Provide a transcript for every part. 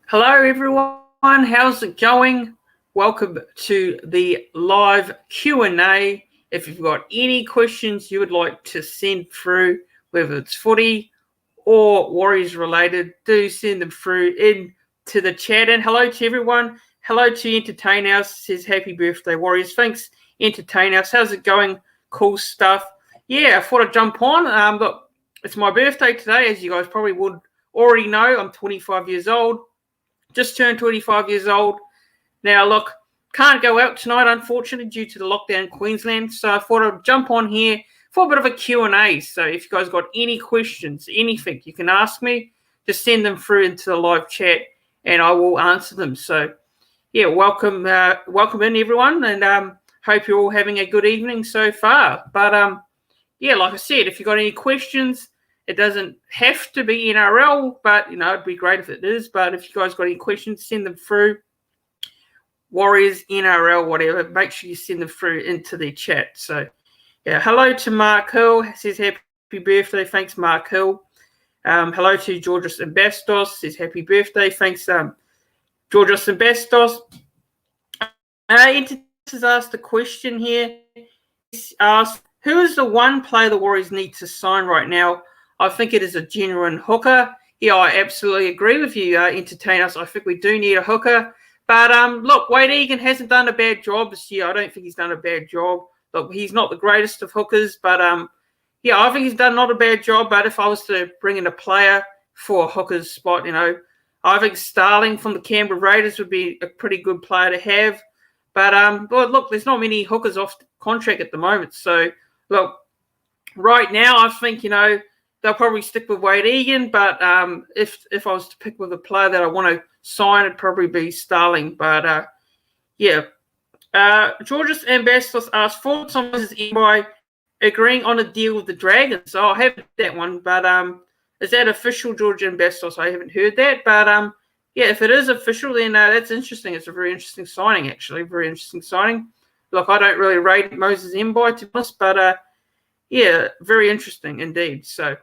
Hello, everyone. How's it going? Welcome to the live Q&A. If you've got any questions you would like to send through, whether it's footy or Warriors related, do send them through into the chat. And hello to everyone. Hello to Entertain House. Says happy birthday, Warriors. Thanks, Entertain House. How's it going? Cool stuff. Yeah, I thought I'd jump on. Look, it's my birthday today, as you guys probably would already know. I'm 25 years old. Just turned 25 years old. Now, look, can't go out tonight, unfortunately, due to the lockdown in Queensland. So I thought I'd jump on here for a bit of a Q&A. So if you guys got any questions, anything, you can ask me. Just send them through into the live chat, and I will answer them. So, yeah, welcome in, everyone, and hope you're all having a good evening so far. But, yeah, like I said, if you got any questions, it doesn't have to be NRL, but, it'd be great if it is. But if you guys got any questions, send them through. Warriors, NRL, whatever. Make sure you send them through into the chat. So, yeah, hello to Mark Hill. Says happy birthday. Thanks, Mark Hill. Hello to Georgios Ambastos. Says happy birthday. Thanks, Georgios Ambastos. Inter has asked a question here. He's asked, who is the one player the Warriors need to sign right now? I think it is a genuine hooker. Yeah, I absolutely agree with you, Entertain Us. I think we do need a hooker. But, look, Wade Egan hasn't done a bad job this year. I don't think he's done a bad job. Look, he's not the greatest of hookers, but, yeah, I think he's done not a bad job. But if I was to bring in a player for a hooker's spot, I think Starling from the Canberra Raiders would be a pretty good player to have. But look, there's not many hookers off contract at the moment. So, look, right now I think, they'll probably stick with Wade Egan, but if I was to pick with a player that I want to sign, it'd probably be Starling. But, yeah. Georgios Ambassadors asked, thoughts on Mrs. Mbai agreeing on a deal with the Dragons? Oh, I haven't heard that one, but is that official, Georgios Ambassadors? I haven't heard that, but yeah, if it is official, then that's interesting. It's a very interesting signing, actually. Very interesting signing. Look, I don't really rate Moses Mbai, to be honest, but yeah, very interesting indeed. So,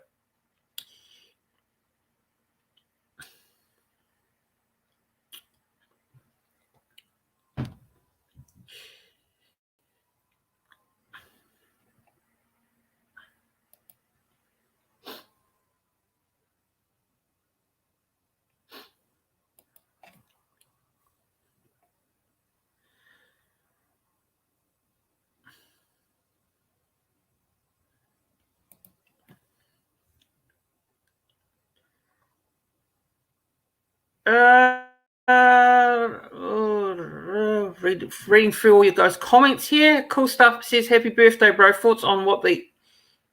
reading through all you guys' comments here. Cool stuff. It says, happy birthday, bro. Thoughts on what the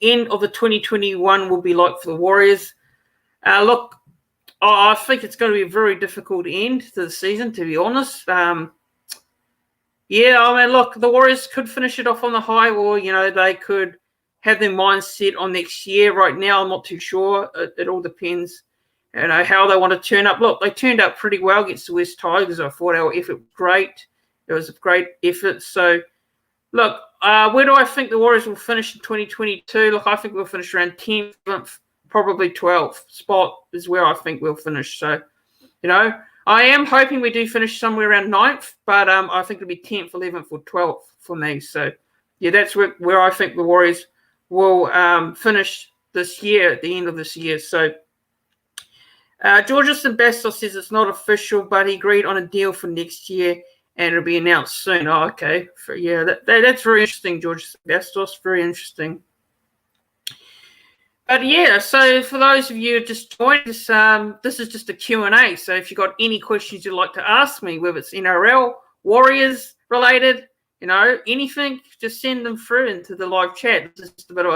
end of the 2021 will be like for the Warriors? Look, I think it's going to be a very difficult end to the season, to be honest. Yeah, I mean, look, the Warriors could finish it off on the high, or, they could have their minds set on next year. Right now, I'm not too sure. It all depends, how they want to turn up. Look, they turned up pretty well against the West Tigers. I thought our effort was great. It was a great effort. So, look, where do I think the Warriors will finish in 2022? Look, I think we'll finish around 10th, probably 12th spot is where I think we'll finish. So, I am hoping we do finish somewhere around 9th, but I think it'll be 10th, 11th, or 12th for me. So, yeah, that's where I think the Warriors will finish this year, at the end of this year. So, Georgios Ambassador says it's not official, but he agreed on a deal for next year, and it'll be announced soon. Oh, okay. Yeah, that's very interesting, Georgios Ambassador. Very interesting. But yeah, so for those of you who just joined us, this is just a Q&A. So if you've got any questions you'd like to ask me, whether it's NRL, Warriors related, anything, just send them through into the live chat. This is just a bit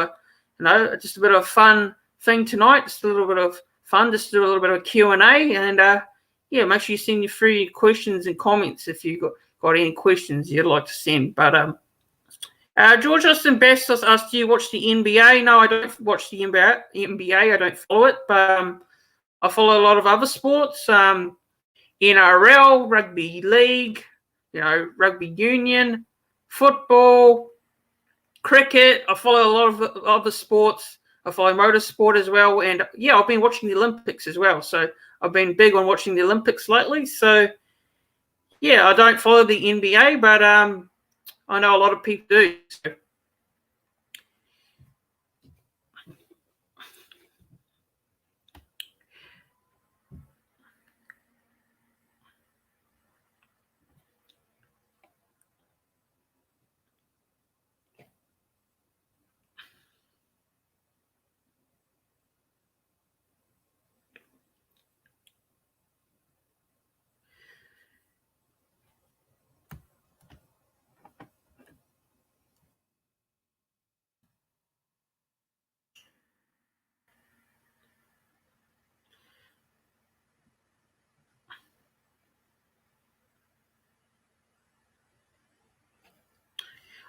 of a fun thing tonight. Just a little bit of fun, just do a little bit of a Q&A, and yeah, make sure you send through your questions and comments if you've got any questions you'd like to send. But Georgios Ambassadors asked, do you watch the NBA? No, I don't watch the NBA. I don't follow it, but I follow a lot of other sports. NRL, rugby league, rugby union, football, cricket. I follow a lot of other sports. I follow motorsport as well. And, yeah, I've been watching the Olympics as well. So I've been big on watching the Olympics lately. So, yeah, I don't follow the NBA, but I know a lot of people do. So.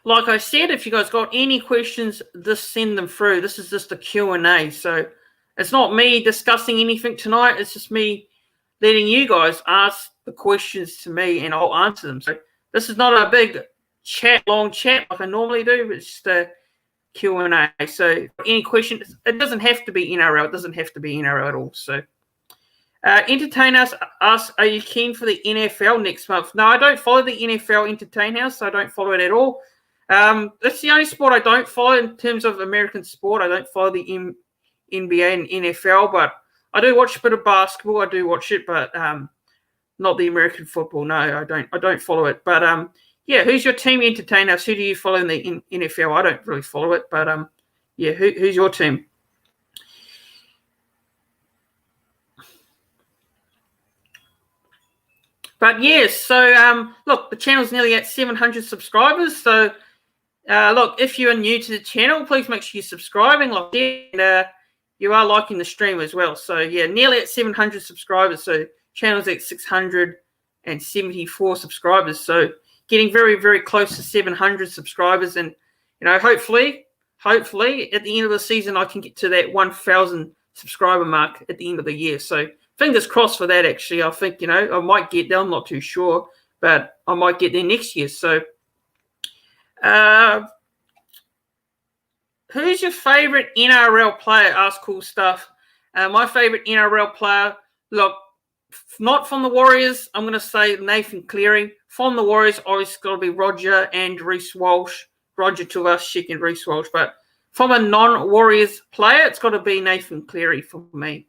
Like I said, if you guys got any questions, just send them through. This is just a Q&A. So it's not me discussing anything tonight. It's just me letting you guys ask the questions to me and I'll answer them. So this is not a big long chat like I normally do. It's just a Q&A. So any questions, it doesn't have to be NRL. It doesn't have to be NRL at all. So Entertain Us asks, are you keen for the NFL next month? No, I don't follow the NFL Entertain House. So I don't follow it at all. That's the only sport I don't follow in terms of American sport. I don't follow the NBA and NFL, but I do watch a bit of basketball. I do watch it, but not the American football. No, I don't follow it. But yeah, who's your team? Entertain Us. Who do you follow in the NFL? I don't really follow it, but yeah, who's your team? But yes, so look, the channel's nearly at 700 subscribers. So look, if you are new to the channel, please make sure you're subscribing. And you are liking the stream as well. So yeah, nearly at 700 subscribers. So channel's at 674 subscribers. So getting very, very close to 700 subscribers. And hopefully at the end of the season, I can get to that 1,000 subscriber mark at the end of the year. So fingers crossed for that. Actually, I think I might get there. I'm not too sure, but I might get there next year. So. Who's your favorite NRL player? Ask Cool Stuff. My favorite NRL player, look, not from the Warriors. I'm going to say Nathan Cleary. From the Warriors, obviously got to be Roger and Reece Walsh. Roger Tuivasa-Sheck and Reece Walsh. But from a non-Warriors player, it's got to be Nathan Cleary for me.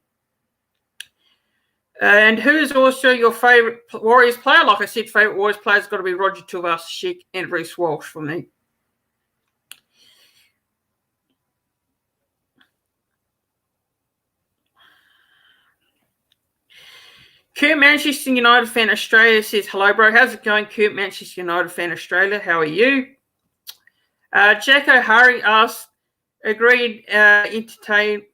And who is also your favorite Warriors player? Like I said, favorite Warriors player has got to be Roger Tuivasa-Sheck and Reece Walsh for me. Kurt Manchester United fan Australia says, hello, bro. How's it going, Kurt Manchester United fan Australia? How are you? Jack O'Hari asks, agreed, entertain.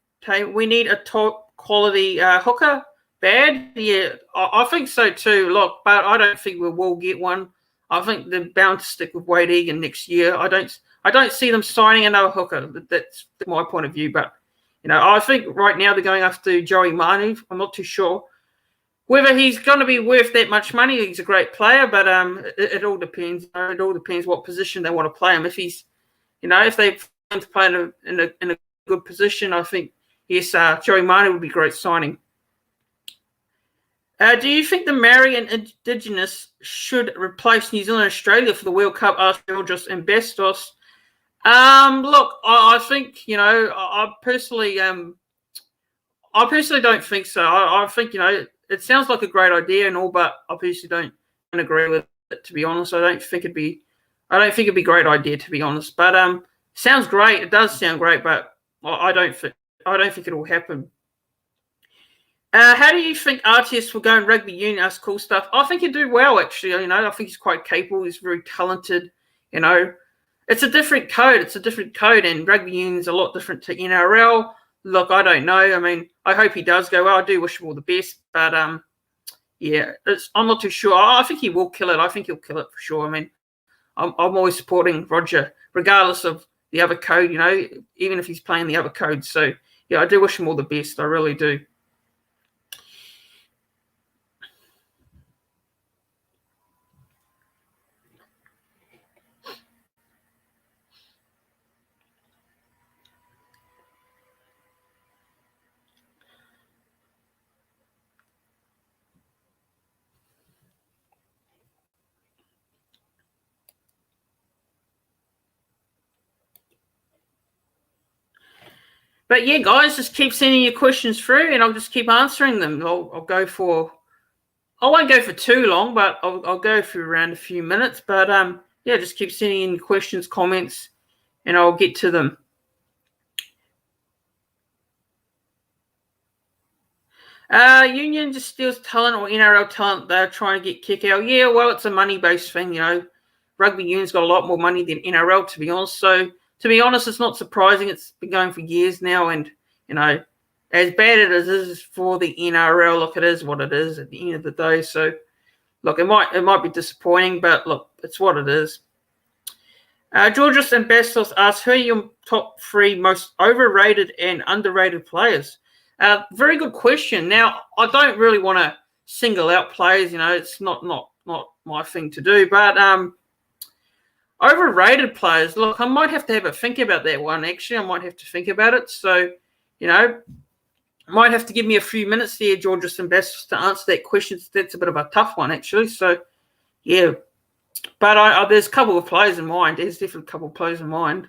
We need a top quality hooker. Bad? Yeah, I think so too. Look, but I don't think we will get one. I think they're bound to stick with Wade Egan next year. I don't see them signing another hooker. That's my point of view. But, I think right now they're going after Joey Manu. I'm not too sure whether he's going to be worth that much money. He's a great player, but it all depends. It all depends what position they want to play him. If he's, if they want to play in a good position, I think yes, Joey Manu would be a great signing. Do you think the Maori and Indigenous should replace New Zealand and Australia for the World Cup? Asked Georgios and Bastos. Look, I think I personally don't think so. I think it sounds like a great idea and all, but I personally don't agree with it. To be honest, I don't think it'd be a great idea, to be honest. But sounds great. It does sound great, but I don't think it will happen. How do you think RTS will go in rugby union? Ask Cool Stuff. I think he'd do well, actually. I think he's quite capable. He's very talented. It's a different code. And rugby union is a lot different to NRL. Look, I don't know. I mean, I hope he does go well. I do wish him all the best. But, yeah, I'm not too sure. I think he will kill it. I think he'll kill it for sure. I mean, I'm always supporting Roger, regardless of the other code, even if he's playing the other code. So, yeah, I do wish him all the best. I really do. But yeah, guys, just keep sending your questions through, and I'll just keep answering them. I'll go for. I won't go for too long, but I'll go for around a few minutes. But yeah, just keep sending in questions, comments, and I'll get to them. Union just steals talent or NRL talent. They're trying to get kick out. Yeah, well, it's a money-based thing, Rugby union's got a lot more money than NRL, to be honest. So, to be honest, it's not surprising. It's been going for years now, and as bad as it is for the NRL, look, it is what it is at the end of the day. So, look, it might be disappointing, but look, it's what it is. Georges and Bastos asks, who are your top 3 most overrated and underrated players? Very good question. Now, I don't really want to single out players. It's not my thing to do. But overrated players, look, I might have to have a think about that one, actually. I might have to think about it. So, might have to give me a few minutes there, Georges and Bastos, to answer that question. That's a bit of a tough one, actually. So, yeah. But there's a couple of players in mind. There's definitely a couple of players in mind.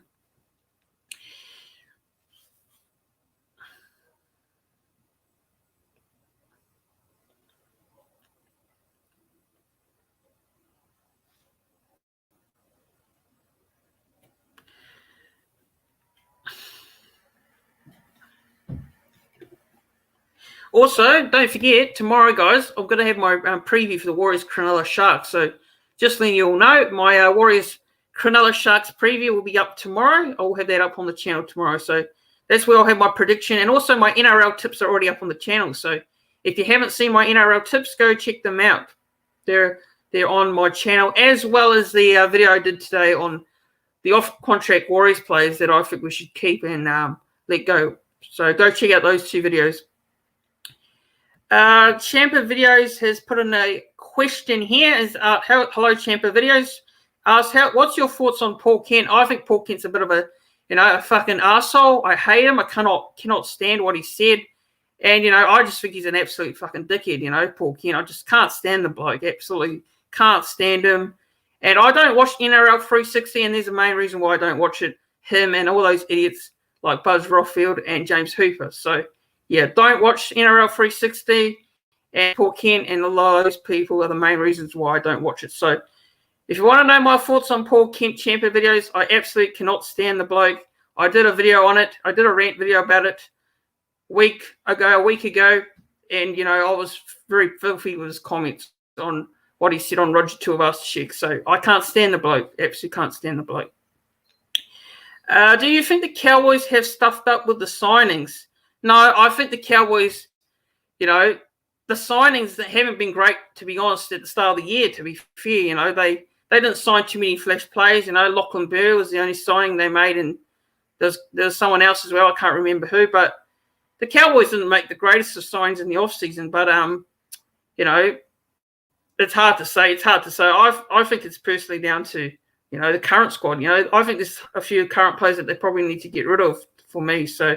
Also, don't forget, tomorrow, guys, I'm going to have my preview for the Warriors Cronulla Sharks. So just letting you all know, my Warriors Cronulla Sharks preview will be up tomorrow. I'll have that up on the channel tomorrow. So that's where I'll have my prediction. And also my NRL tips are already up on the channel. So if you haven't seen my NRL tips, go check them out. They're on my channel, as well as the video I did today on the off-contract Warriors players that I think we should keep and let go. So go check out those 2 videos. Champa Videos has put in a question here. Hello, Champa Videos. What's your thoughts on Paul Kent? I think Paul Kent's a bit of a fucking arsehole. I hate him. I cannot stand what he said. And, I just think he's an absolute fucking dickhead, Paul Kent. I just can't stand the bloke. Absolutely can't stand him. And I don't watch NRL 360, and there's a main reason why I don't watch it. Him and all those idiots like Buzz Rothfield and James Hooper. So, yeah, don't watch NRL 360, and Paul Kent and a lot of those people are the main reasons why I don't watch it. So if you want to know my thoughts on Paul Kent Champa Videos, I absolutely cannot stand the bloke. I did a video on it. I did a rant video about it a week ago, and, I was very filthy with his comments on what he said on Roger Tuivasa-Sheck. So I can't stand the bloke. Absolutely can't stand the bloke. Do you think the Cowboys have stuffed up with the signings? No, I think the Cowboys, the signings that haven't been great, to be honest, at the start of the year, to be fair. They didn't sign too many flash players. Lachlan Burr was the only signing they made, and there's someone else as well. I can't remember who, but the Cowboys didn't make the greatest of signs in the offseason. But, it's hard to say. I think it's personally down to, the current squad. I think there's a few current players that they probably need to get rid of for me. So,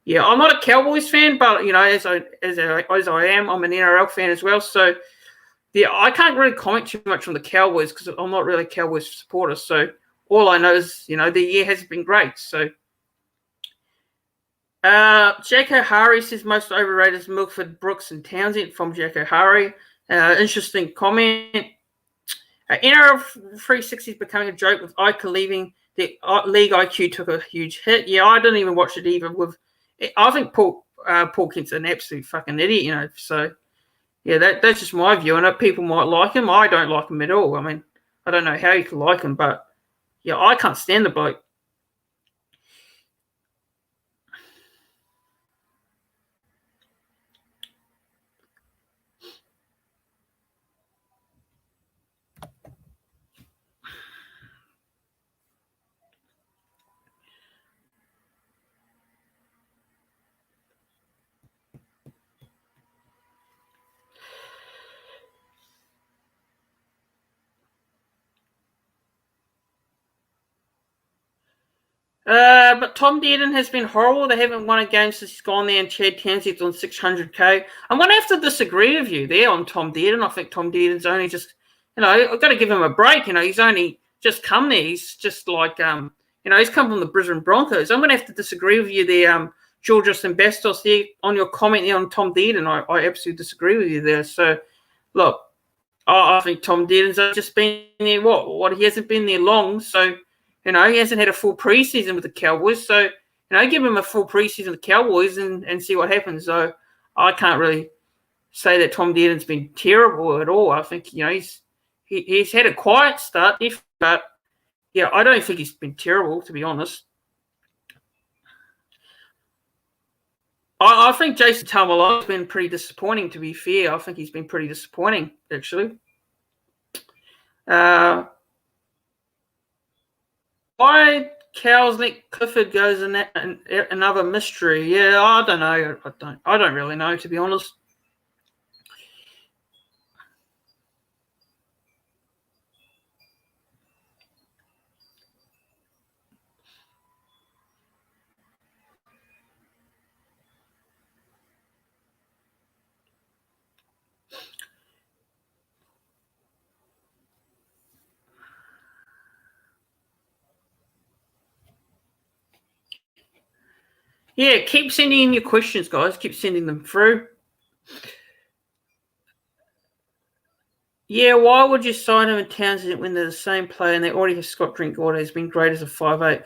yeah, I'm not a Cowboys fan, but, as I am, I'm an NRL fan as well. So, yeah, I can't really comment too much on the Cowboys because I'm not really a Cowboys supporter. So, all I know is, the year has been great. So, Jack O'Hari says most overrated is Milford, Brooks, and Townsend from Jack O'Hari. Interesting comment. NRL 360 is becoming a joke with Ica leaving. The league IQ took a huge hit. Yeah, I didn't even watch it either. I think Paul Kent's an absolute fucking idiot, So, yeah, that's just my view. And people might like him. I don't like him at all. I mean, I don't know how you can like him, but, yeah, I can't stand the bloke. But Tom Dearden has been horrible. They haven't won a game since he's gone there, and Chad Townsend's on 600K. I'm going to have to disagree with you there on Tom Dearden. I think Tom Dearden's only just, I've got to give him a break. He's only just come there. He's just like, he's come from the Brisbane Broncos. I'm going to have to disagree with you there, Georgios and Bastos there on your comment there on Tom Dearden. I absolutely disagree with you there. So, look, I think Tom Dearden's just been there. What? He hasn't been there long. So, he hasn't had a full preseason with the Cowboys. So, give him a full preseason with the Cowboys and see what happens. So, I can't really say that Tom Dearden's been terrible at all. I think, he's had a quiet start, but, yeah, I don't think he's been terrible, to be honest. I think Jason Taumalolo's been pretty disappointing, to be fair. I think he's been pretty disappointing, actually. Why Cows let Clifford goes in another mystery? Yeah, I don't know. I don't really know, to be honest. Yeah, keep sending in your questions, guys. Keep sending them through. Yeah, why would you sign him and Townsend when they're the same player and they already have Scott Drinkwater? He's been great as a 5'8".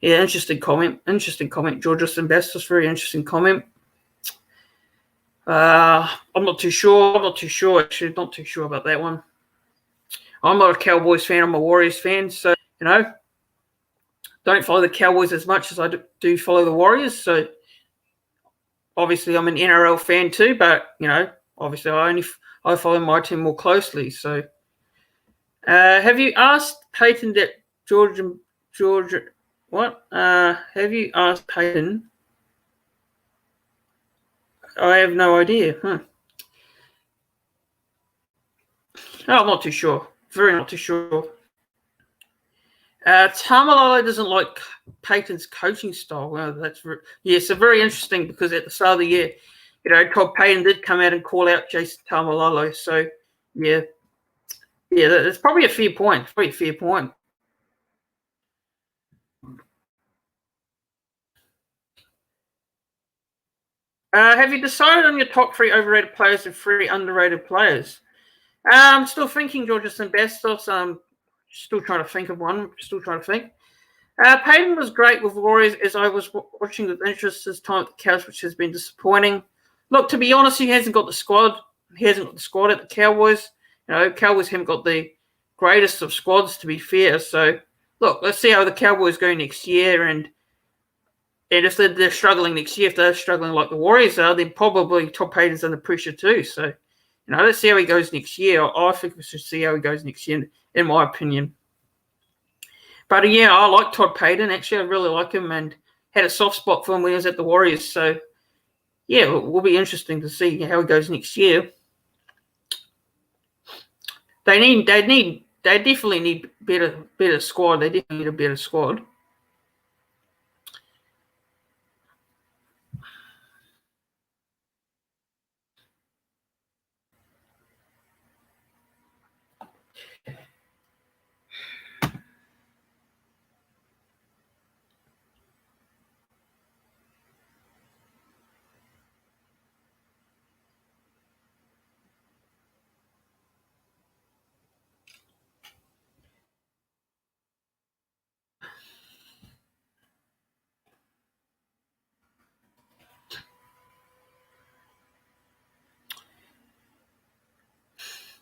Yeah, interesting comment. Georgios and Bastos, very interesting comment. I'm not too sure. Actually, not too sure about that one. I'm not a Cowboys fan. I'm a Warriors fan. So, don't follow the Cowboys as much as I do follow the Warriors. So, obviously, I'm an NRL fan too. But, obviously, I follow my team more closely. So, have you asked Peyton that Georgia? What? Have you asked Peyton? I have no idea. Oh, I'm not too sure. Very not too sure. Tamalolo doesn't like Peyton's coaching style. Well, so very interesting because at the start of the year, Todd Peyton did come out and call out Jason Tamalolo. So, yeah, that's probably a fair point. Have you decided on your top 3 overrated players and 3 underrated players? I'm still thinking Georgios and Bastos. Still trying to think of one. Peyton was great with Warriors as I was watching with interest his time at the Cows, which has been disappointing. Look, to be honest, he hasn't got the squad. He hasn't got the squad at the Cowboys. Cowboys haven't got the greatest of squads, to be fair. So, look, let's see how the Cowboys go next year. And if they're struggling next year, if they're struggling like the Warriors are, then probably Todd Peyton's under pressure too. So, let's see how he goes next year. I think we should see how he goes next year, in my opinion. But, yeah, I like Todd Peyton. Actually, I really like him and had a soft spot for him when he was at the Warriors. So, yeah, it will be interesting to see how he goes next year. They definitely need better squad. They definitely need a better squad.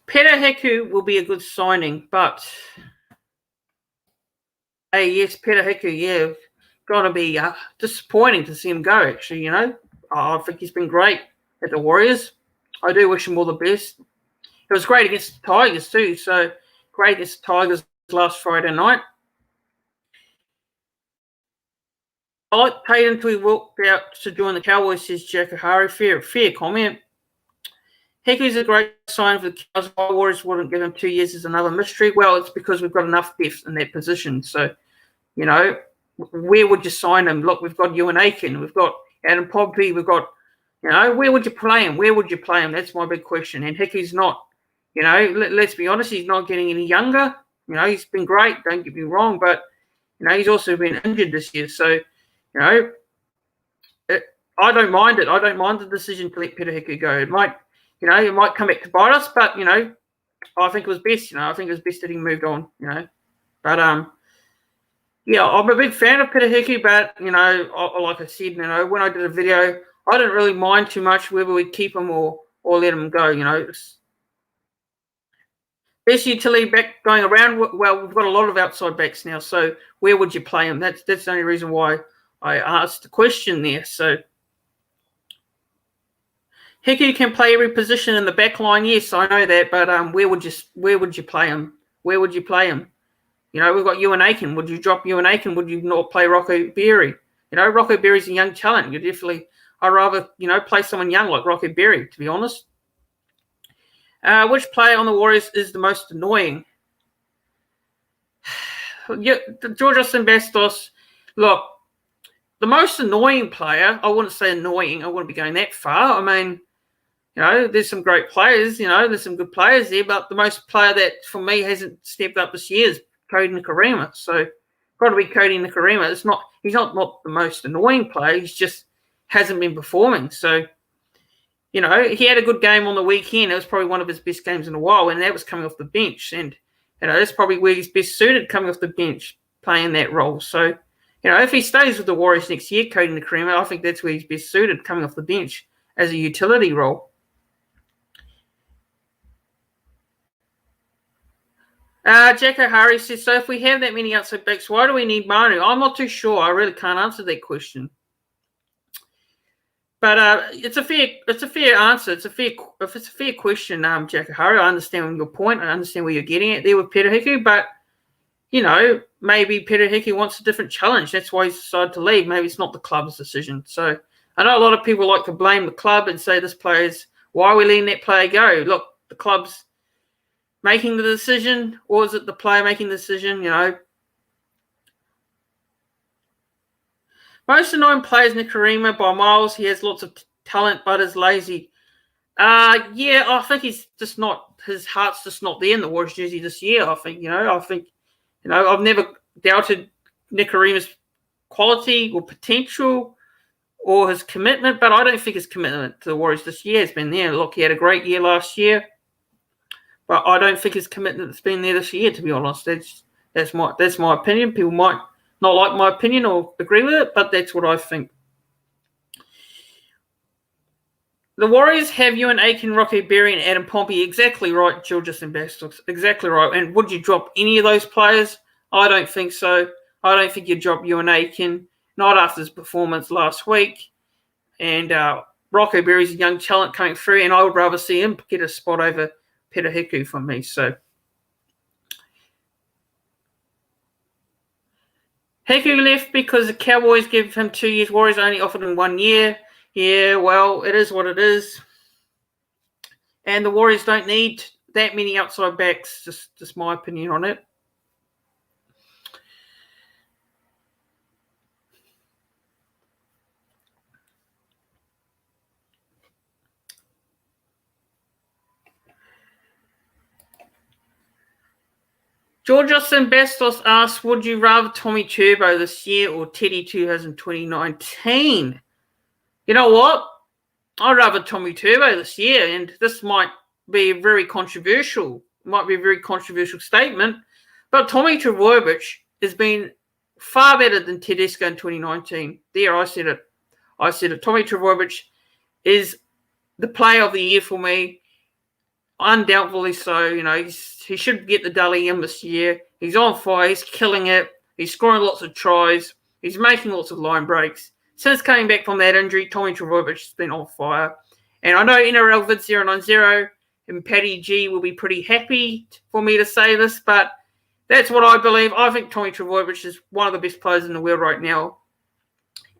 Petaheku will be a good signing, but hey, yes, Petaheku, yeah, gonna be disappointing to see him go. Actually, I think he's been great at the Warriors. I do wish him all the best. It was great against the Tigers too. So great against the Tigers last Friday night. I like Peyton until he walked out to join the Cowboys, says Jack O'Hara. Fair comment. Heku's a great sign for the Cows. Why Warriors wouldn't give him 2 years is another mystery. Well, it's because we've got enough depth in that position. So, where would you sign him? Look, we've got Ewan Aiken. We've got Adam Pompey. We've got, where would you play him? That's my big question. And Heku's not, let's be honest, he's not getting any younger. He's been great. Don't get me wrong. But, he's also been injured this year. So, I don't mind it. I don't mind the decision to let Peter Hiku go. It might come back to bite us, but I think it was best. I think it was best that he moved on. But yeah, I'm a big fan of Peter Hiku, but like I said, when I did a video, I didn't really mind too much whether we keep him or let him go. Best utility back going around. Well, we've got a lot of outside backs now, so where would you play him? That's the only reason why I asked the question there. So Hiku can play every position in the back line. Yes, I know that, but where would you play him? Where would you play him? We've got Ewan Aiken. Would you drop Ewan Aiken? Would you not play Rocco Berry? Rocco Berry's a young talent. I'd rather, play someone young like Rocco Berry, to be honest. Which player on the Warriors is the most annoying? Yeah, Georgios Bastos. Look, the most annoying player, I wouldn't say annoying. I wouldn't be going that far. I mean, there's some great players. There's some good players there, but the most player that, for me, hasn't stepped up this year is Cody Nikorima. So, got to be Cody Nikorima. He's not the most annoying player. He's just hasn't been performing. So, he had a good game on the weekend. It was probably one of his best games in a while, and that was coming off the bench. And, that's probably where he's best suited, coming off the bench, playing that role. So, if he stays with the Warriors next year, Cody Nikorima, I think that's where he's best suited, coming off the bench as a utility role. Jack O'Hara says, so if we have that many outside backs, why do we need Manu? I'm not too sure. I really can't answer that question. But it's a fair answer. If it's a fair question, Jack O'Hara. I understand your point. I understand where you're getting at there with Peter Hiku, but maybe Peter Hiku wants a different challenge. That's why he's decided to leave. Maybe it's not the club's decision. So I know a lot of people like to blame the club and say this player's, why are we letting that player go? Look, the club's making the decision, or is it the player making the decision? Most annoying players, Nikorima by miles. He has lots of talent, but is lazy. Yeah, I think he's just not. His heart's just not there in the Warriors jersey this year. I think. I've never doubted Nikorima's quality or potential or his commitment, but I don't think his commitment to the Warriors this year has been there. Look, he had a great year last year, but I don't think his commitment's been there this year, to be honest. That's my opinion. People might not like my opinion or agree with it, but that's what I think. The Warriors have Ewan Aiken, Rocky Berry, and Adam Pompey. Exactly right, Georgios and Bastos. Exactly right. And would you drop any of those players? I don't think so. I don't think you'd drop Ewan Aiken, not after his performance last week. And Rocco Berry's a young talent coming through, and I would rather see him get a spot over Peter Hiku for me. So Hiku left because the Cowboys give him 2 years. Warriors only offered him 1 year. Yeah, well, it is what it is. And the Warriors don't need that many outside backs. Just my opinion on it. Georgios and Bastos asks, would you rather Tommy Turbo this year or Teddy 2019? You know what? I'd rather Tommy Turbo this year, and this might be a very controversial statement, but Tommy Trbojevic has been far better than Tedesco in 2019. There, I said it. Tommy Trbojevic is the player of the year for me. Undoubtedly so. He should get the Dally M this year. He's on fire. He's killing it. He's scoring lots of tries. He's making lots of line breaks. Since coming back from that injury, Tommy Trbojevic has been on fire. And I know NRL Vid 090 and Paddy G will be pretty happy for me to say this, but that's what I believe. I think Tommy Trbojevic is one of the best players in the world right now.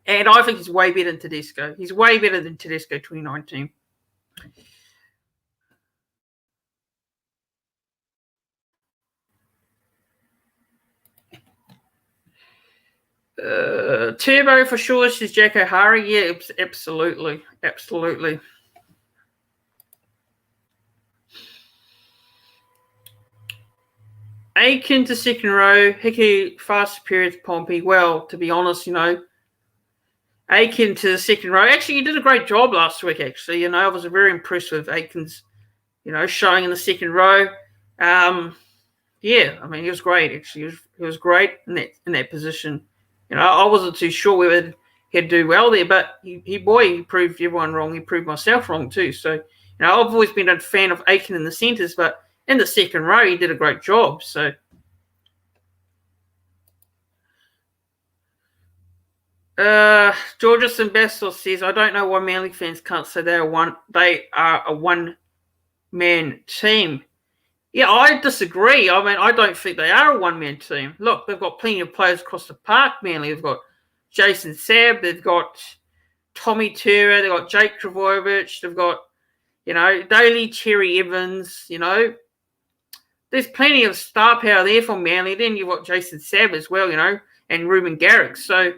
And I think he's way better than Tedesco. He's way better than Tedesco 2019. Turbo for sure, says Jack O'Hara. Yeah, absolutely. Absolutely. Aiken to second row, Hickey far superior to Pompey. Well, to be honest, Aiken to the second row. Actually, he did a great job last week, actually. I was very impressed with Aiken's, showing in the second row. Yeah, I mean, he was great, actually. He was great in that position. I wasn't too sure whether he'd do well there, but he proved everyone wrong. He proved myself wrong too. So, I've always been a fan of Aiken in the centres, but in the second row, he did a great job. So, Georges and Bastos says, I don't know why Manly fans can't say they are a one-man team. Yeah, I disagree. I mean, I don't think they are a one-man team. Look, they've got plenty of players across the park, Manly. They've got Jason Sabb, they've got Tommy Turner, they've got Jake Trbojevic, they've got, Daly Cherry Evans, There's plenty of star power there for Manly. Then you've got Jason Sabb as well, and Ruben Garrick. So,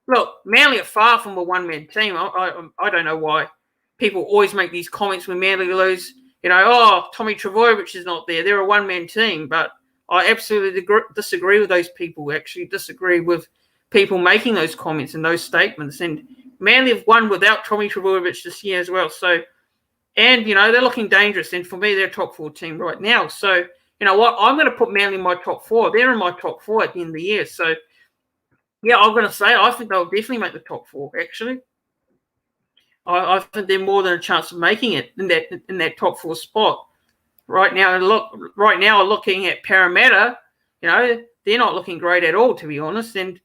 look, Manly are far from a one-man team. I don't know why people always make these comments when Manly lose. Tommy Trbojevic is not there. They're a one-man team. But I absolutely disagree with those people. Actually, disagree with people making those comments and those statements. And Manly have won without Tommy Trbojevic this year as well. So, and they're looking dangerous. And for me, they're a top 4 team right now. So, you know what? I'm going to put Manly in my top 4. They're in my top 4 at the end of the year. So, yeah, I'm going to say I think they'll definitely make the top 4. Actually, I think they're more than a chance of making it in that top 4 spot right now. Right now, looking at Parramatta, they're not looking great at all, to be honest. And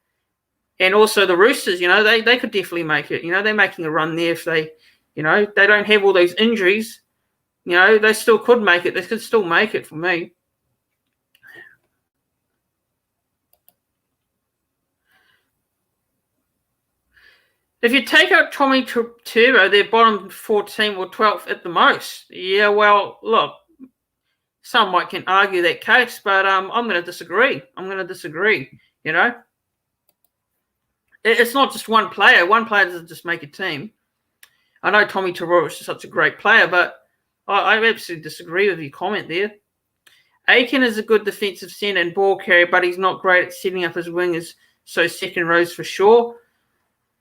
also the Roosters, they could definitely make it. They're making a run there if they, they don't have all those injuries. They still could make it. They could still make it for me. If you take out Tommy Turbo, they're bottom 14 or 12th at the most. Yeah, well, look, some can argue that case, but I'm going to disagree. It's not just one player. One player doesn't just make a team. I know Tommy Turbo is such a great player, but I absolutely disagree with your comment there. Aiken is a good defensive centre and ball carrier, but he's not great at setting up his wingers, so second rows for sure.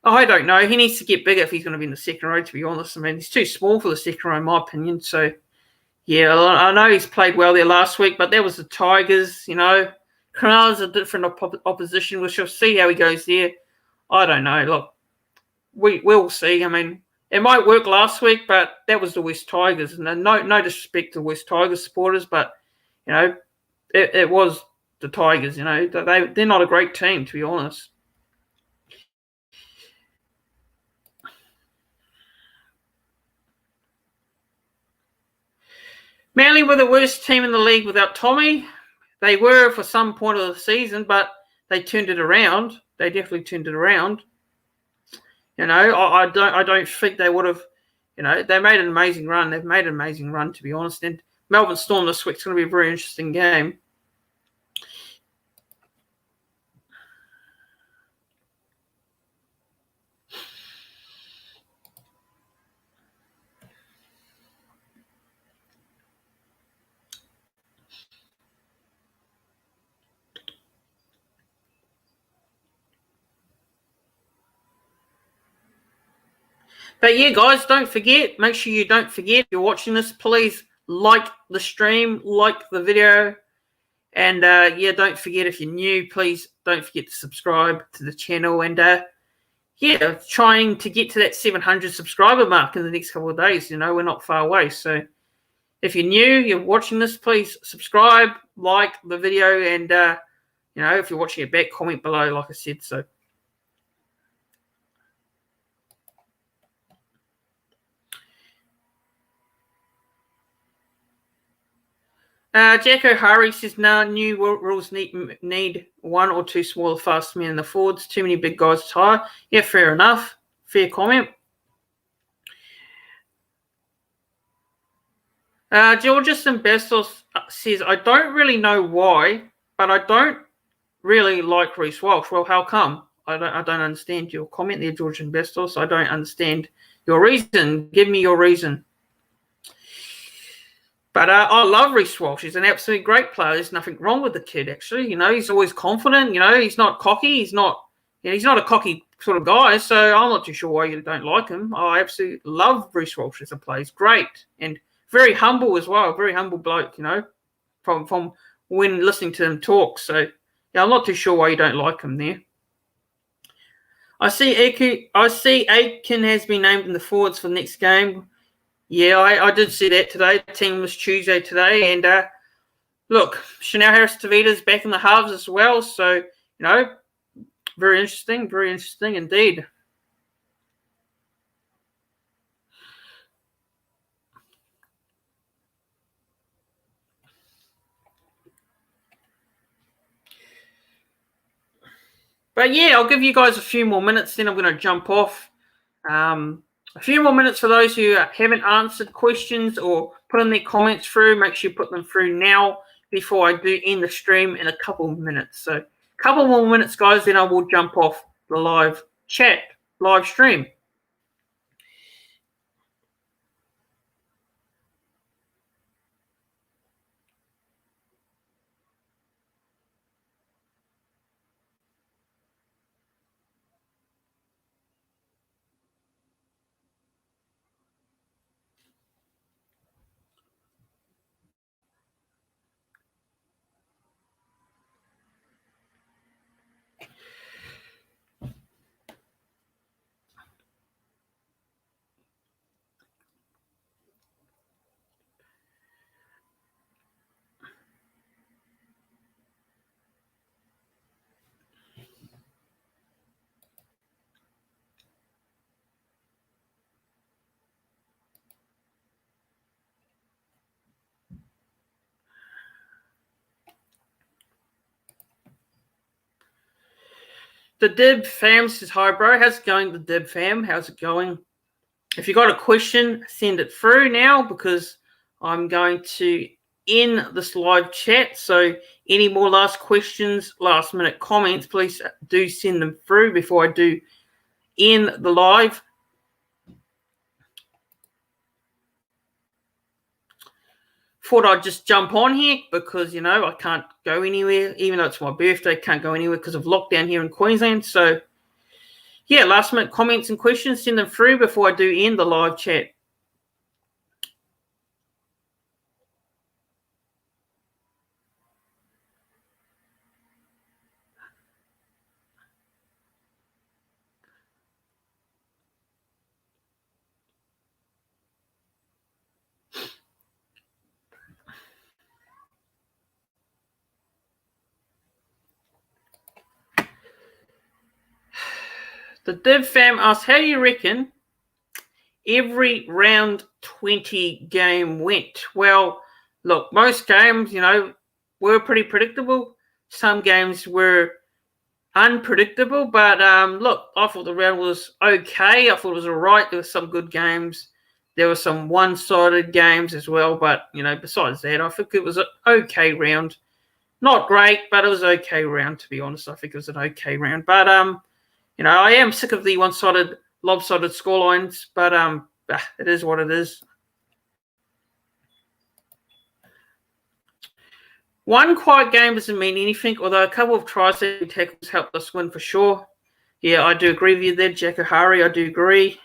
I don't know. He needs to get bigger if he's going to be in the second row, to be honest. I mean, he's too small for the second row, in my opinion. So, yeah, I know he's played well there last week, but that was the Tigers, Cronulla's a different opposition. We shall see how he goes there. I don't know. Look, we'll see. I mean, it might work last week, but that was the West Tigers. And no disrespect to West Tigers supporters, but, it was the Tigers, They're not a great team, to be honest. Manly were the worst team in the league without Tommy. They were for some point of the season, but they turned it around. They definitely turned it around. I don't think they would have. They made an amazing run. They've made an amazing run, to be honest. And Melbourne Storm this week's going to be a very interesting game. But yeah, guys, don't forget. Make sure you don't forget. If you're watching this, please like the stream, like the video. And yeah, don't forget, if you're new, please don't forget to subscribe to the channel. And yeah, trying to get to that 700 subscriber mark in the next couple of days. We're not far away. So if you're new, you're watching this, please subscribe, like the video. And, if you're watching it back, comment below, like I said. So. Jack O'Hara says, new rules need one or two smaller, fast men in the forwards. Too many big guys to hire. Yeah, fair enough. Fair comment. Georges and Bastos says, I don't really know why, but I don't really like Reece Walsh. Well, how come? I don't understand your comment there, George and Bastos. I don't understand your reason. Give me your reason. But I love Reece Walsh. He's an absolutely great player. There's nothing wrong with the kid, actually. He's always confident. He's not cocky. He's not, Yeah, he's not a cocky sort of guy, so I'm not too sure why you don't like him. I absolutely love Bruce Walsh as a player. He's great and very humble as well. Very humble bloke, from when listening to him talk. So, yeah, I'm not too sure why you don't like him there. I see Aiken has been named in the forwards for the next game. Yeah, I did see that today. The team was Tuesday today. And look, Chanel Harris-Tavita's back in the halves as well. So, very interesting indeed. But yeah, I'll give you guys a few more minutes, then I'm going to jump off. A few more minutes for those who haven't answered questions or put in their comments through. Make sure you put them through now before I do end the stream in a couple of minutes. So a couple more minutes, guys, then I will jump off the live stream. The Dib fam says, hi, bro. How's it going, the Dib fam? How's it going? If you got a question, send it through now because I'm going to end this live chat. So any more last questions, last minute comments, please do send them through before I do end the live. Thought I'd just jump on here because, I can't go anywhere. Even though it's my birthday, can't go anywhere because of lockdown here in Queensland. So, yeah, last minute comments and questions, send them through before I do end the live chat. The Div fam asks, how do you reckon every round 20 game went? Well, look, most games, were pretty predictable. Some games were unpredictable, but look, I thought the round was okay. I thought it was all right. There were some good games. There were some one-sided games as well, but, besides that, I think it was an okay round. Not great, but it was an okay round, to be honest. I think it was an okay round. But, I am sick of the one-sided, lopsided scorelines, but it is what it is. One quiet game doesn't mean anything, although a couple of tries and tackles helped us win for sure. Yeah, I do agree with you there, Jack O'Hari. I do agree.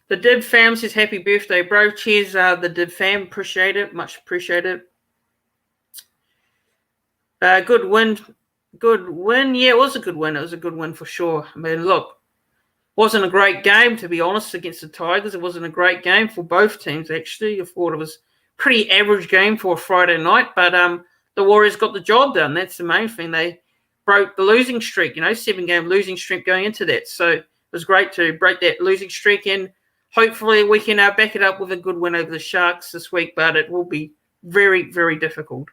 The Dib fam says, happy birthday, bro. Cheers, the Dib fam. Appreciate it. Much appreciated. Good win. Good win. Yeah, it was a good win. It was a good win for sure. I mean, look, wasn't a great game, to be honest, against the Tigers. It wasn't a great game for both teams, actually. I thought it was a pretty average game for a Friday night, but the Warriors got the job done. That's the main thing. They broke the losing streak, 7-game losing streak going into that. So it was great to break that losing streak, and hopefully we can back it up with a good win over the Sharks this week, but it will be very, very difficult.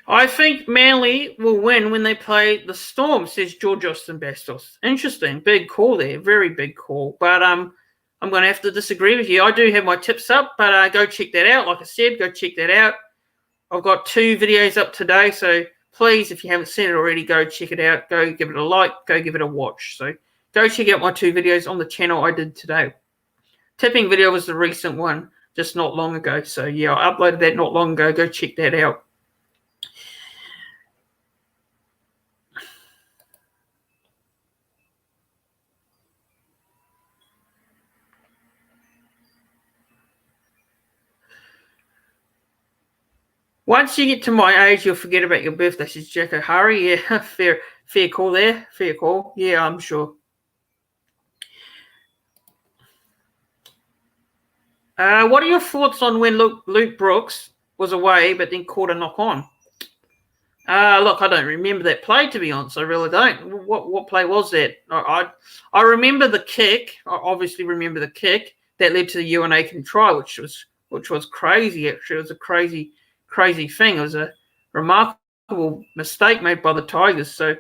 I think Manly will win when they play the Storm, says George Austin Bastos. Interesting. Big call there. Very big call. But I'm going to have to disagree with you. I do have my tips up, but go check that out. Like I said, go check that out. I've got 2 videos up today, so please, if you haven't seen it already, go check it out. Go give it a like. Go give it a watch. So go check out my 2 videos on the channel I did today. Tipping video was the recent one, just not long ago. So yeah, I uploaded that not long ago. Go check that out. Once you get to my age, you'll forget about your birthday, says Jack O'Hara. Yeah, fair call there. Fair call. Yeah, I'm sure. What are your thoughts on when Luke Brooks was away but then caught a knock on? Look, I don't remember that play, to be honest. I really don't. What play was that? I remember the kick. I obviously remember the kick that led to the UNA try, which was crazy. Actually, it was a crazy thing. It was a remarkable mistake made by the Tigers. So,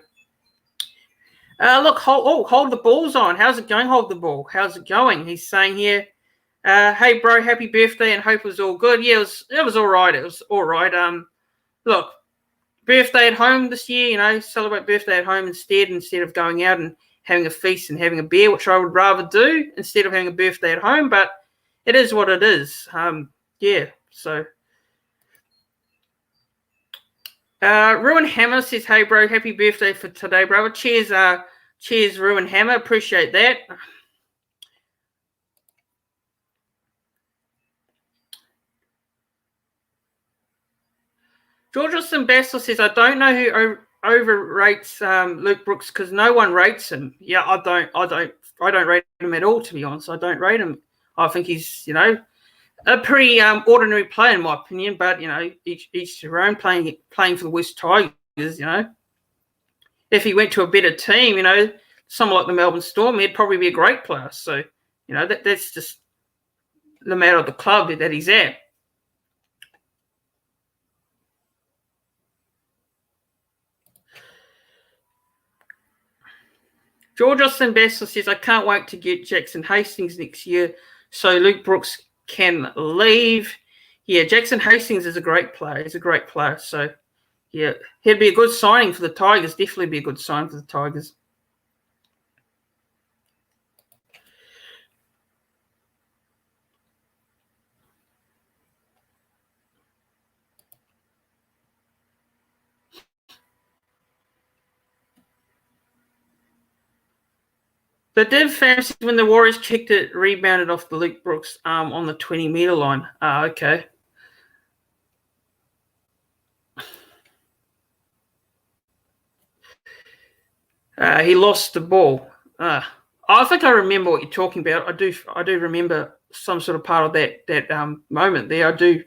look, hold the balls on. How's it going? Hold the ball. How's it going? He's saying here, hey bro, happy birthday and hope it was all good. Yeah, it was all right. It was all right. Look, birthday at home this year. Celebrate birthday at home instead of going out and having a feast and having a beer, which I would rather do instead of having a birthday at home. But it is what it is. Yeah. So. Ruin Hammer says, hey, bro, happy birthday for today, brother. Cheers, Ruin Hammer. Appreciate that. George Ambassador says, I don't know who overrates Luke Brooks because no one rates him. Yeah, I don't rate him at all, to be honest. I don't rate him. I think he's, a pretty ordinary player in my opinion, but each their own. Playing for the West Tigers, if he went to a better team, someone like the Melbourne Storm, he'd probably be a great player. So that's just the matter of the club that he's at. George Ambassador says, I can't wait to get Jackson Hastings next year so Luke Brooks can leave. Yeah, Jackson Hastings is a great player. He's a great player. So, yeah, he'd be a good signing for the Tigers. Definitely be a good sign for the Tigers. The Div fan says when the Warriors kicked it, rebounded off the Luke Brooks on the 20-meter line. Okay. He lost the ball. I think I remember what you're talking about. I do remember some sort of part of that moment there. I do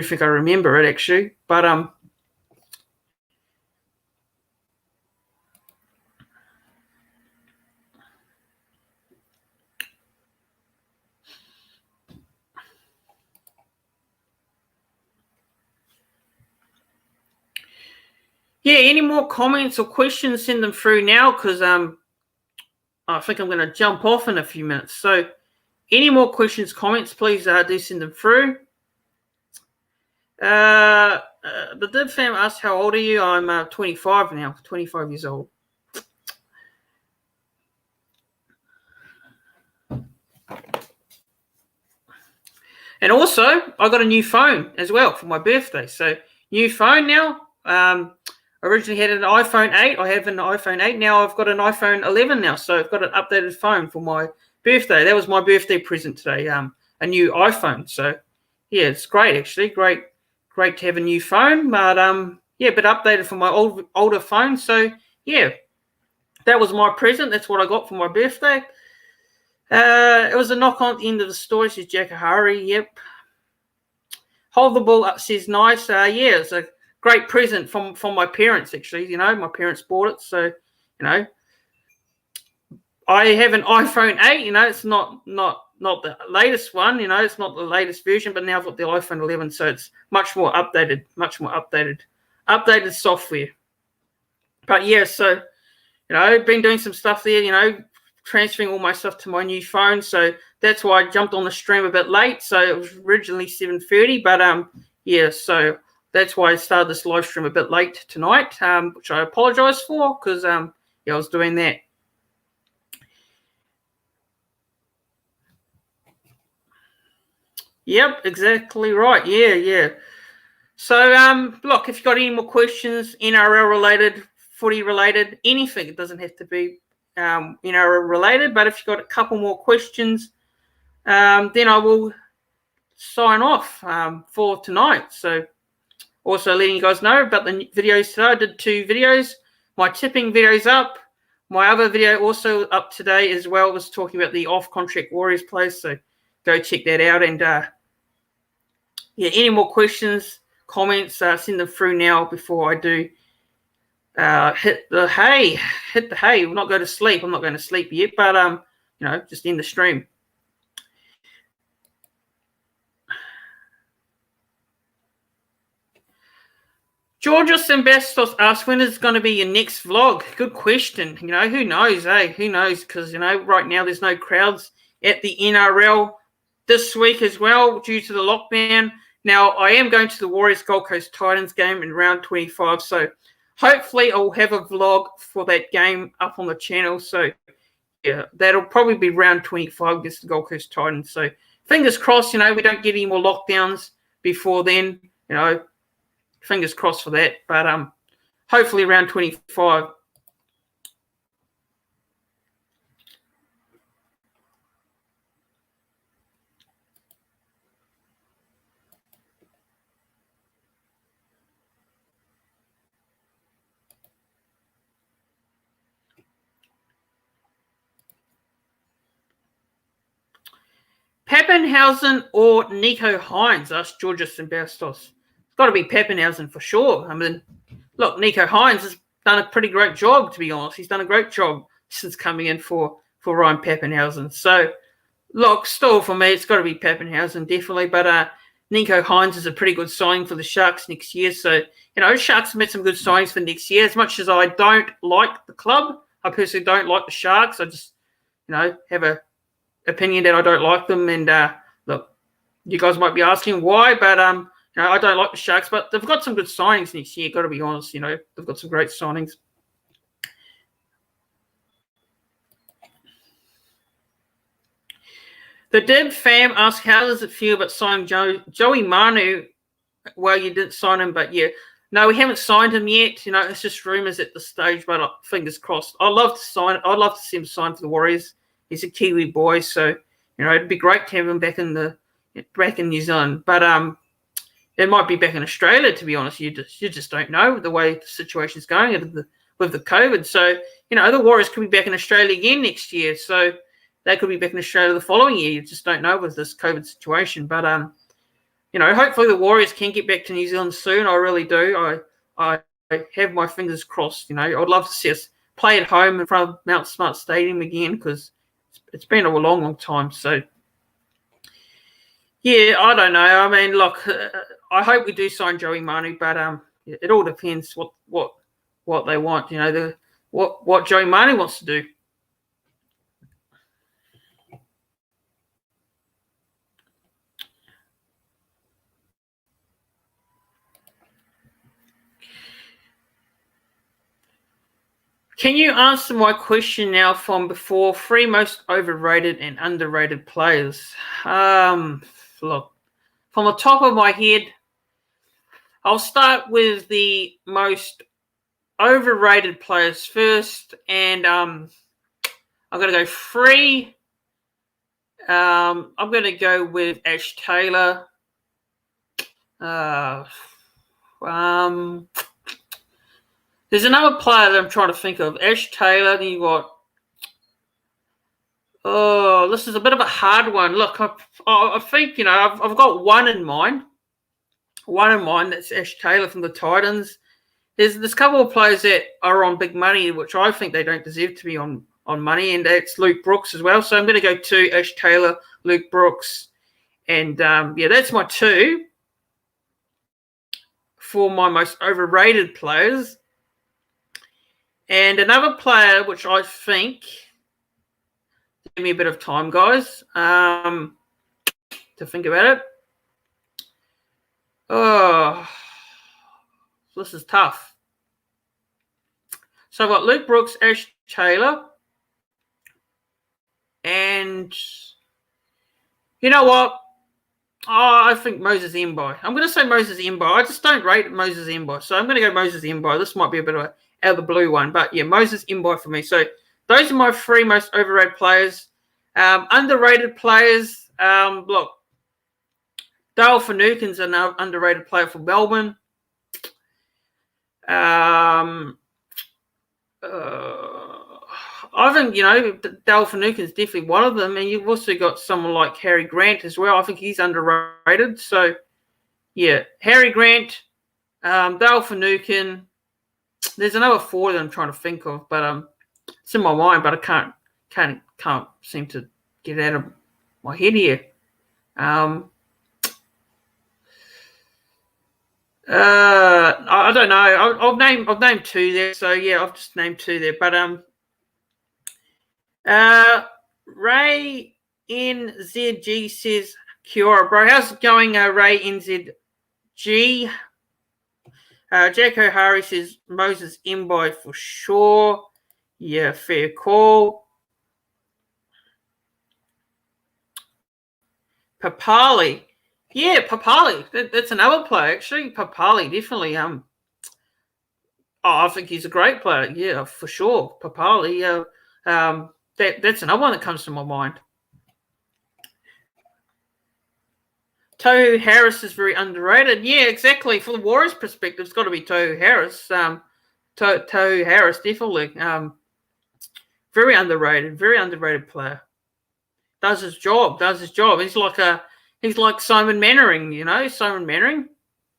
think I remember it actually. But yeah, any more comments or questions, send them through now because I think I'm going to jump off in a few minutes. So any more questions, comments, please do send them through. The Dib fam asked, how old are you? I'm 25 now, 25 years old. And also, I got a new phone as well for my birthday. So new phone now. Originally had an iPhone 8. I have an iPhone 8. Now I've got an iPhone 11 now. So I've got an updated phone for my birthday. That was my birthday present today, a new iPhone. So, yeah, it's great, actually. Great to have a new phone. But, yeah, but updated from my older phone. So, yeah, that was my present. That's what I got for my birthday. It was a knock on at the end of the story, says Jack O'Hara. Yep. Hold the ball up, says nice. Yeah, it's a great present from my parents, actually. My parents bought it. So, I have an iPhone 8. It's not the latest one. It's not the latest version, but now I've got the iPhone 11. So it's much more updated software. But, yeah, so, I've been doing some stuff there, transferring all my stuff to my new phone. So that's why I jumped on the stream a bit late. So it was originally 7:30, but yeah, so that's why I started this live stream a bit late tonight, which I apologise for because I was doing that. Yep, exactly right. Yeah. So, look, if you've got any more questions, NRL related, footy related, anything, it doesn't have to be NRL related, but if you've got a couple more questions, then I will sign off for tonight. So, also letting you guys know about the videos today. I did 2 videos. My tipping video's up. My other video also up today as well was talking about the off-contract Warriors players. So go check that out. And any more questions, comments, send them through now before I do hit the hay. We'll not go to sleep. I'm not going to sleep yet, but just end the stream. Georgios Ambastos asks, when is going to be your next vlog? Good question. Who knows, Who knows? Because, right now there's no crowds at the NRL this week as well due to the lockdown. Now, I am going to the Warriors Gold Coast Titans game in round 25, so hopefully I'll have a vlog for that game up on the channel. So, yeah, that'll probably be round 25 against the Gold Coast Titans. So, fingers crossed, we don't get any more lockdowns before then, Fingers crossed for that, but hopefully around 25. Pappenhausen or Nico Hines? Asked Georgios and Bastos. It's got to be Pappenhausen for sure. I mean, look, Nico Hines has done a pretty great job, to be honest. He's done a great job since coming in for Ryan Pappenhausen. So, look, still for me, it's got to be Pappenhausen, definitely. But Nico Hines is a pretty good signing for the Sharks next year. So, Sharks have made some good signings for next year. As much as I don't like the club, I personally don't like the Sharks. I just, have a opinion that I don't like them. And look, you guys might be asking why, but I don't like the Sharks, but they've got some good signings next year. Got to be honest, they've got some great signings. The Deb fam asks, how does it feel about signing Joey Manu? Well, you didn't sign him, but yeah. No, we haven't signed him yet. It's just rumours at this stage, but fingers crossed. I'd love to see him sign for the Warriors. He's a Kiwi boy, so it'd be great to have him back in New Zealand. But it might be back in Australia, to be honest. You just don't know the way the situation's going with the COVID. So the Warriors could be back in Australia again next year. So they could be back in Australia the following year. You just don't know with this COVID situation. But hopefully the Warriors can get back to New Zealand soon. I really do. I have my fingers crossed. I'd love to see us play at home in front of Mount Smart Stadium again because it's been a long, long time. So, yeah, I don't know. I mean, look, I hope we do sign Joey Manu, but it all depends what they want. What Joey Manu wants to do. Can you answer my question now from before? 3 most overrated and underrated players. Look, from the top of my head, I'll start with the most overrated players first, and I'm going to go 3. I'm going to go with Ash Taylor. There's another player that I'm trying to think of. Ash Taylor. Then you got. Oh, this is a bit of a hard one. Look, I think I've got one in mind. That's Ash Taylor from the Titans. There's a couple of players that are on big money, which I think they don't deserve to be on money, and that's Luke Brooks as well. So I'm going to go 2, Ash Taylor, Luke Brooks, and that's my 2 for my most overrated players. And another player, which I think, give me a bit of time, guys, to think about it. Oh, So this is tough. So I've got Luke Brooks, Ash Taylor, and you know what? Oh, I think Moses Mbai. I'm going to say Moses Mbai. I just don't rate Moses Mbai. So I'm going to go Moses Mbai. This might be a bit of an out of the blue one. But, yeah, Moses Mbai for me. So those are my three most overrated players. Underrated players. Look, Dale Finucane's an underrated player for Melbourne. I think, Dale Finucane's definitely one of them. And you've also got someone like Harry Grant as well. I think he's underrated. So, yeah, Harry Grant, Dale Finucane. There's another four that I'm trying to think of, but it's in my mind, but I can't seem to get it out of my head here. I don't know. I've named two there. So, yeah, I've just named two there. But Ray NZG says, Kia ora, bro. How's it going, Ray NZG? Jack O'Hara says Moses Mbai for sure. Yeah, fair call. Papali. Yeah, Papali. That's another player, actually. Papali, definitely. I think he's a great player. Yeah, for sure. Papali. That's another one that comes to my mind. Tohu Harris is very underrated. Yeah, exactly. For the Warriors' perspective, it's got to be Tohu Harris. Tohu Harris, definitely. Very underrated player. Does his job. He's like Simon Mannering, Simon Mannering,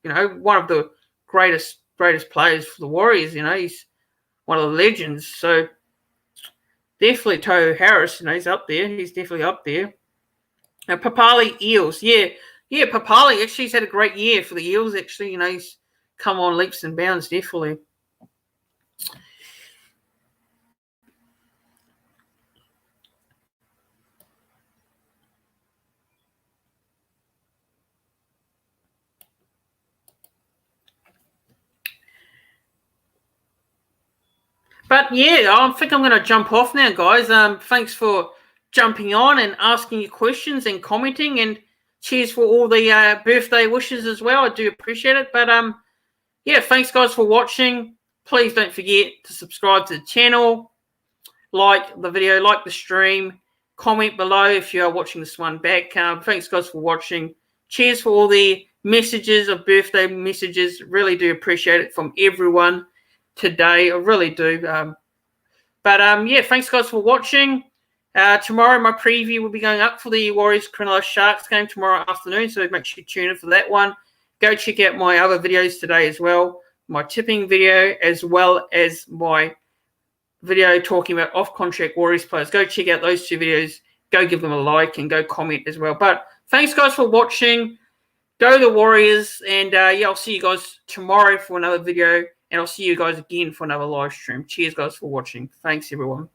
one of the greatest players for the Warriors, he's one of the legends. So definitely Tohu Harris, he's up there. He's definitely up there. Papali Eels, yeah, Papali actually he's had a great year for the Eels. Actually, he's come on leaps and bounds, definitely. But yeah, I think I'm going to jump off now, guys. Thanks for jumping on and asking your questions and commenting, and cheers for all the birthday wishes as well. I do appreciate it. But yeah, thanks guys for watching. Please don't forget to subscribe to the channel, like the video, like the stream, comment below if you are watching this one back. Thanks guys for watching. Cheers for all the messages of birthday messages. Really do appreciate it from everyone today. I really do. Yeah, thanks guys for watching. Tomorrow my preview will be going up for the Warriors Cronulla Sharks game tomorrow afternoon, so make sure you tune in for that one. Go check out my other videos today as well, my tipping video as well as my video talking about off-contract Warriors players. Go check out those two videos. Go give them a like and go comment as well. But thanks guys for watching. Go the Warriors, and yeah, I'll see you guys tomorrow for another video. And I'll see you guys again for another live stream. Cheers, guys, for watching. Thanks, everyone.